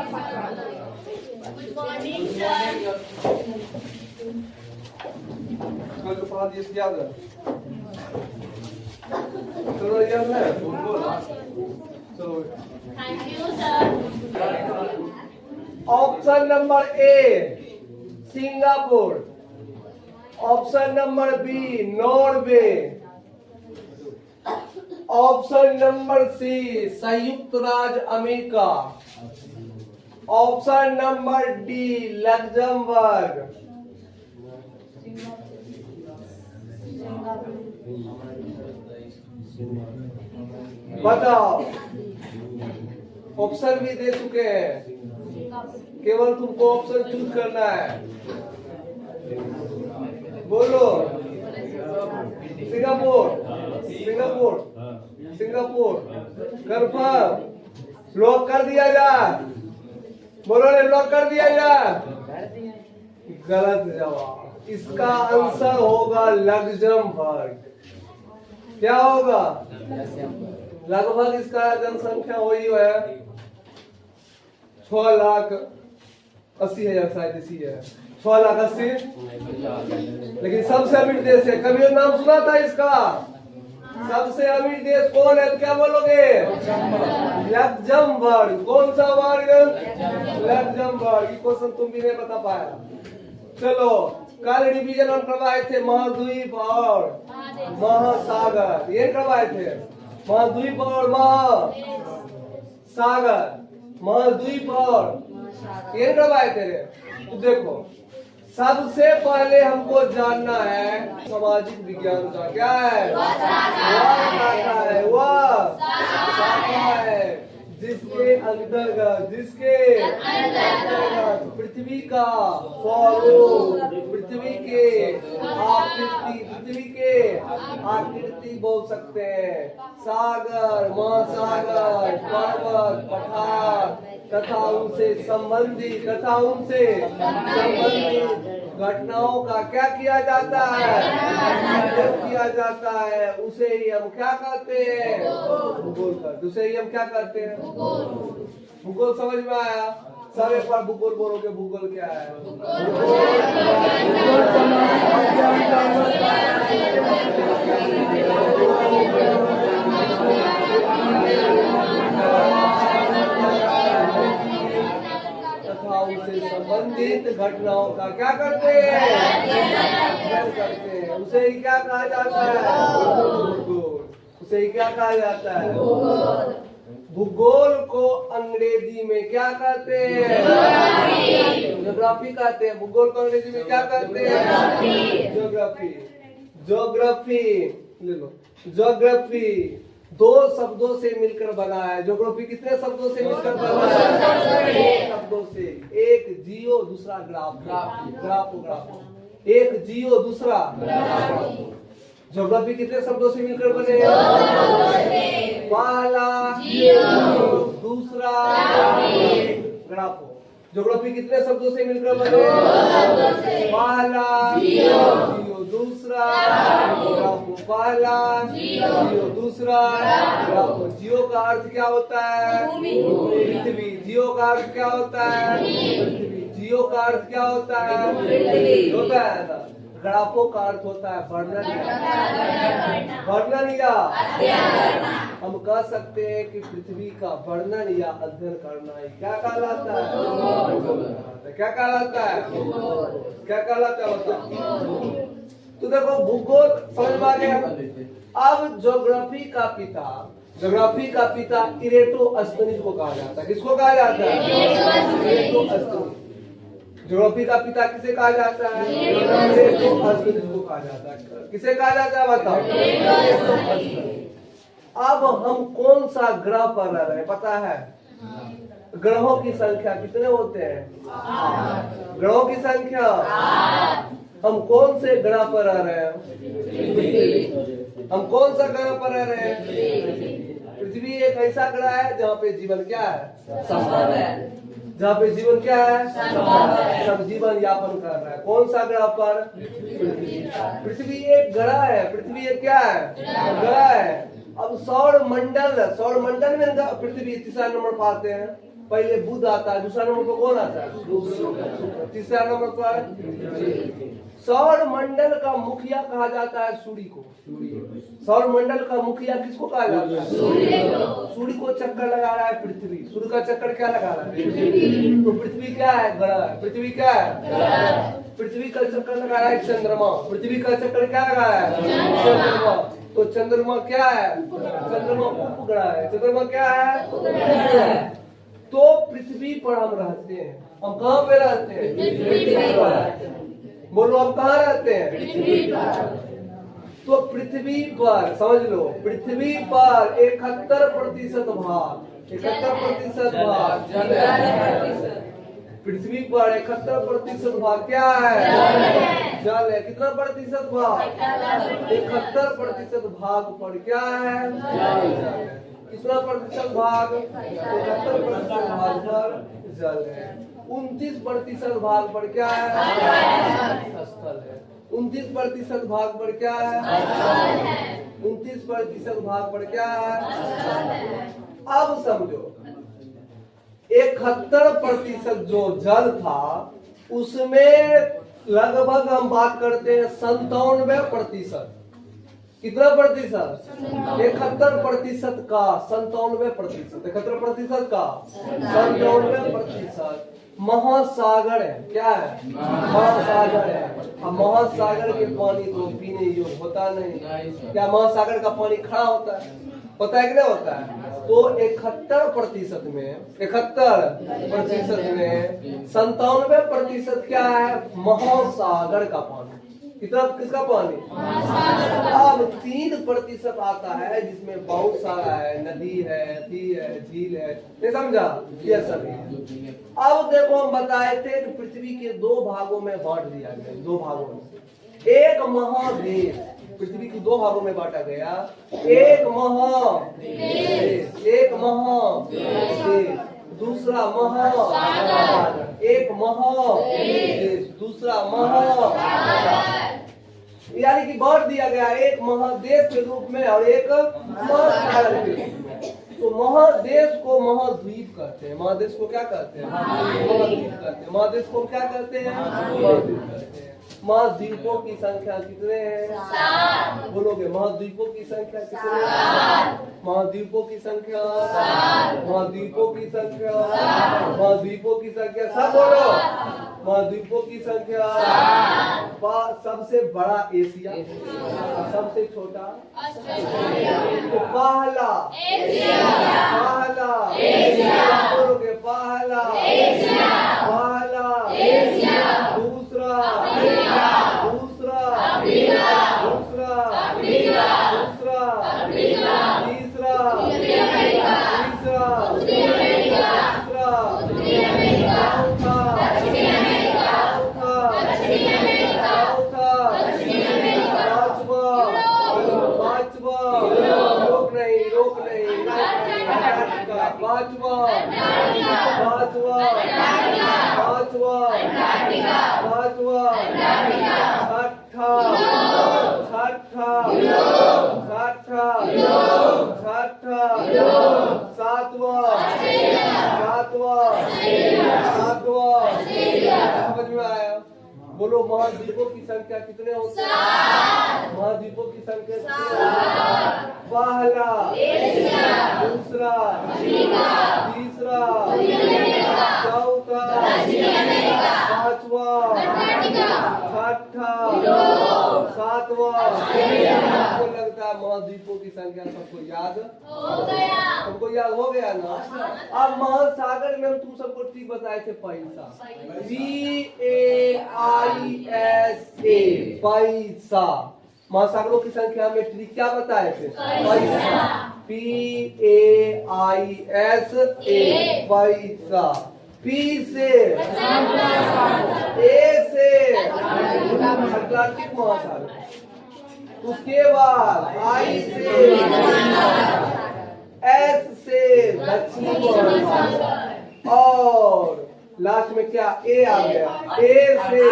कल तो पढ़ा दिए याद है? चलो याद है? चलो। Thank you sir. Option number A Singapore, option number B Norway, option number C संयुक्त राज्य America, option number D Luxembourg. बताओ, ऑप्शन भी दे चुके हैं, केवल तुमको ऑप्शन चूज करना है। बोलो। Singapore, Singapore, Singapore confirm lock कर दिया जाए। बोलो ने लॉक कर दिया जाए। गलत जवाब, इसका आंसर होगा लग्जमबर्ग। क्या होगा? लगभग इसका जनसंख्या वही है 6,80,000 शायद इसी है, 6,80,000। लेकिन सबसे अमीर देश है, कभी नाम सुना था इसका? सबसे अमीर देश कौन है? क्या बोलोगे? लग्जमबर्ग। कौन सा वर्ग? लग्जमबर्ग। क्वेश्चन तुम भी नहीं बता पाया। चलो, कल रिवीजन हम करवाए थे महाद्वीप और महासागर। ये करवाए थे महाद्वीप और महासागर, महाद्वीप और ये करवाए थे। तो देखो, सबसे पहले हमको जानना है सामाजिक विज्ञान का क्या है? वह शाखा है जिसके अंतर्गत पृथ्वी का स्वरूप, पृथ्वी के आकृति बोल सकते हैं। सागर, महासागर, पर्वत, पठार तथा उनसे संबंधित घटनाओं का क्या किया जाता है? अध्ययन किया जाता है। उसे ही हम क्या कहते हैं? भूगोल करते। उसे ही हम क्या करते हैं? भूगोल। समझ में आया? सब एक बार भूगोल बोलोगे। भूगोल क्या है? तथा उनसे संबंधित घटनाओं का क्या करते हैं? अध्ययन करते हैं। उसे ही क्या कहा जाता है? भूगोल। उसे ही क्या कहा जाता है? भूगोल को अंग्रेजी में क्या कहते हैं? ज्योग्राफी कहते हैं। भूगोल को अंग्रेजी में क्या कहते हैं? ज्योग्राफी। ज्योग्राफी ले लो। ज्योग्राफी दो शब्दों से मिलकर बना है। ज्योग्राफी कितने शब्दों से मिलकर बना है? शब्दों से। एक जियो, दूसरा ग्राफ। एक जियो, दूसरा ज्योग्राफी कितने शब्दों से मिलकर बने? पहला जियो, दूसरा ग्राफ। ज्योग्राफी कितने शब्दों से मिलकर बने? पहला जियो, दूसरा ग्राफ। पहला जियो, दूसरा ग्राफ। जियो का अर्थ क्या होता है? पृथ्वी। जियो का अर्थ क्या होता है? पृथ्वी। जियो का अर्थ क्या होता है? होता है ना। ग्राफों का अर्थ होता है वर्णन या हम कह सकते हैं कि पृथ्वी का वर्णन या अध्ययन करना ही क्या कहलाता है? क्या कहलाता है? क्या कहलाता है? तो देखो, भूगोल समझ में आ गया। अब ज्योग्राफी का पिता इरेटोस्थनीज को कहा जाता है। किसको कहा जाता है? इरेटोस्थनीज। ज्योग्राफी का पिता किसे कहा जाता है? इरेटोस्थनीज को कहा जाता है। किसे कहा जाता है? बताओ। अब हम कौन सा ग्रह पर रह रहे हैं पता है? ग्रहों की संख्या कितने होते हैं? ग्रहों की संख्या। हम कौन से ग्रह पर रह रहे हैं? हम कौन सा ग्रह पर रह रहे हैं? पृथ्वी एक ऐसा ग्रह है जहाँ पे जीवन क्या है? संभव है। जहाँ पे जीवन क्या है? सब जीवन यापन कर रहा है। कौन सा ग्रह पर? पृथ्वी एक ग्रह है। पृथ्वी एक क्या है? ग्रह है। अब सौर मंडल में पृथ्वी तीसरा नंबर पाते हैं। पहले बुध आता है, दूसरा नंबर पर कौन आता है? शुक्र। तीसरा नंबर पर सौर मंडल का मुखिया कहा जाता है सूर्य को। सौर मंडल का मुखिया किसको कहा जाता है? सूर्य को चक्कर लगा रहा है पृथ्वी। सूर्य का चक्कर क्या लगा रहा है? तो पृथ्वी क्या है? ग्रह। पृथ्वी क्या है? पृथ्वी का चक्कर लगा रहा है चंद्रमा। पृथ्वी का चक्कर क्या लगा रहा है? चंद्रमा। तो चंद्रमा क्या है? चंद्रमा उपग्रह है। चंद्रमा क्या है? तो पृथ्वी पर हम रहते हैं। हम कहाँ पे रहते हैं? पृथ्वी पर। बोलो हम कहाँ रहते हैं? तो पृथ्वी पर समझ लो, पृथ्वी पर 71% भाग, 71% भाग पृथ्वी पर 71% भाग क्या है? जल है। कितना प्रतिशत भाग? 71% भाग पर क्या है? कितना प्रतिशत भाग? 71% भाग पर जल है। 29% भाग पर क्या है? स्थल है। 29% भाग पर क्या है? 29% भाग पर क्या है? अब समझो 71% जो जल था उसमें लगभग हम बात करते हैं 97%। कितना प्रतिशत? 71% का 97%। 71% का 97% महासागर है। क्या है? महासागर है। अब महासागर के पानी को पीने योग्य होता नहीं। क्या महासागर का पानी खड़ा होता है? होता है कि नहीं होता है? तो 71% में 97% क्या है? महासागर का पानी। कितना? किसका पानी? अब 3% आता है जिसमें बहुत सारा है, नदी है, झील है। नहीं समझा? ये सभी। अब देखो हम बताए थे कि पृथ्वी के 2 भागों में बांट दिया गया। 2 भागों में एक महादेश। पृथ्वी की 2 भागों में बांटा गया। एक महादेश, एक महादेश, दूसरा महासागर। एक महादेश, दूसरा महासागर। यानी कि बांट दिया गया एक महादेश के रूप में और एक महासागर के रूप में। तो महादेश को महाद्वीप कहते हैं। महादेश को क्या कहते हैं? महाद्वीप कहते हैं। महादेश को क्या कहते हैं? महाद्वीप कहते हैं। महाद्वीपों की संख्या कितने हैं? 7। बोलोगे महाद्वीपों की संख्या कितने हैं? महाद्वीपों की संख्या 7। महाद्वीपों की संख्या 7। महाद्वीपों की संख्या सब बोलो। महाद्वीपों की संख्या 7। सबसे बड़ा एशिया, सबसे छोटा तो पहला बोलोगे पहला, दूसरा, तीसरा, समझ में आया? बोलो महाद्वीपों की संख्या कितने होते हैं? महाद्वीपों की संख्या पहला, दूसरा, तीसरा, चौथा, पांचवा, छठा, सातवां। आपको लगता है महाद्वीपों की संख्या सबको याद हो गया? सबको याद हो गया ना? अब महासागर में हम तुम सबको ठीक बताए थे पैसा। PAISA पैसा। महासागरों की संख्या में ट्रिक क्या बताए थे? पैसा। PAISA पैसा। P से A से अटलांटिक महासागर। उसके बाद I से S से दक्षिणी महासागर और लास्ट में क्या A आ गया? A से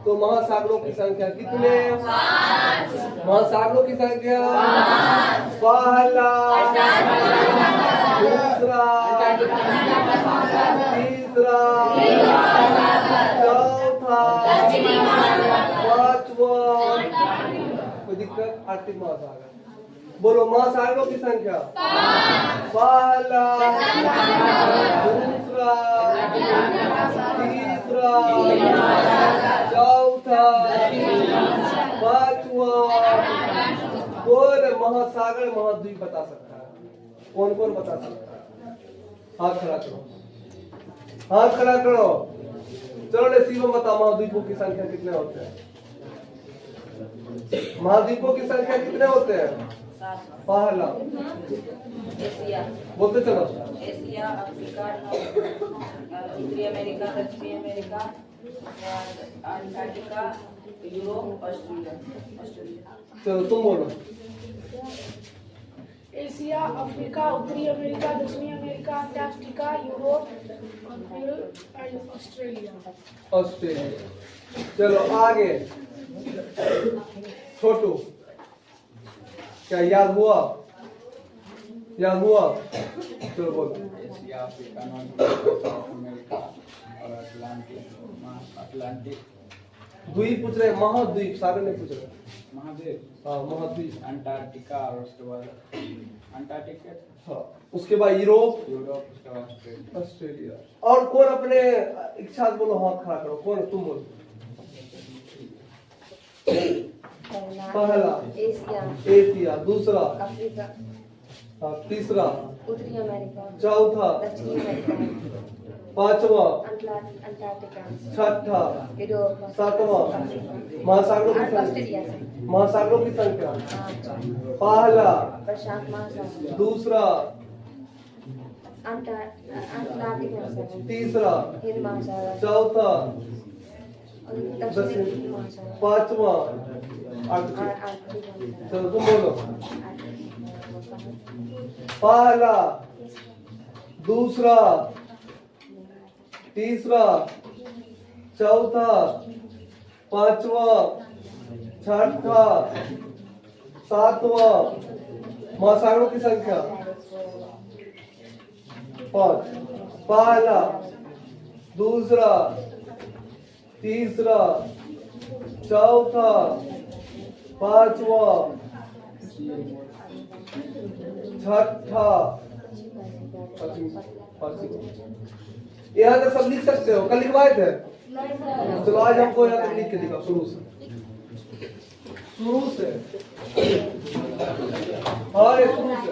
तो महासागरों की संख्या कितने? महासागरों की संख्या पहला, दूसरा, तीसरा, चौथा, पांचवा, कोई दिक्कत? आठवीं महासागर। बोलो महासागरों की संख्या। पहला, दूसरा, तीसरा, चौथा, पांचवा। कौन महासागर महाद्वीप बता सकता है? कौन कौन बता सकता है? हाथ खड़ा करो, हाथ खड़ा करो। चलो ले शिवम बता, महाद्वीपों की संख्या कितने होते हैं? महाद्वीपों की संख्या कितने होते हैं? पहला, एशिया, बोलते चलो। एशिया, अफ्रीका, उत्तरी अमेरिका, दक्षिणी अमेरिका, अंटार्कटिका, यूरोप, ऑस्ट्रेलिया। चलो तुम बोलो। एशिया, अफ्रीका, उत्तरी अमेरिका, दक्षिणी अमेरिका, अंटार्कटिका, यूरोप और फिर ऑस्ट्रेलिया। ऑस्ट्रेलिया। चलो आगे, छोटू, क्या याद हुआ? याद हुआ? चलो बोलो। एशिया, अफ्रीका, नॉर्थ अमेरिका और अटलांटिक। द्वीप पूछ रहे, महाद्वीप सागर नहीं पूछ रहे। महाद्वीप, हाँ महाद्वीप। अंटार्कटिका और उसके बाद अंटार्कटिका, हाँ उसके बाद यूरोप, यूरोप, उसके बाद ऑस्ट्रेलिया। ऑस्ट्रेलिया। और कौन अपने इच्छा से बोलो, हाथ खड़ा करो। कौन? तुम बोलो। पहला, एशिया, एशिया। दूसरा, अफ्रीका, हाँ तीसरा, उत्तरी अमेरिका, चौथा, दक्षिणी अमेरिका, पांचवा, अंटार्कटिका, छठा, यूरोप, सातवां। महासागरों की ऑस्ट्रेलिया संख्या। से महासागरों की संख्या। 5, पहला, प्रशांत महासागर, दूसरा, अटलांटिक महासागर, तीसरा, हिंद महासागर चौथा, और दक्षिणी महासागर, पांचवा, और आठवीं। आर्कटिक महासागर। चलो तुम बोलो। पहला, दूसरा, तीसरा, चौथा, पांचवा, छठा, सातवां। महासागरों की संख्या 5। पहला, दूसरा, तीसरा, चौथा, पांचवा, छठा, यहाँ तक सब लिख सकते हो? कल लिखवाए थे? चलो आज हमको यहाँ तक लिख के दिखाओ, शुरू से। हाँ ये शुरू से।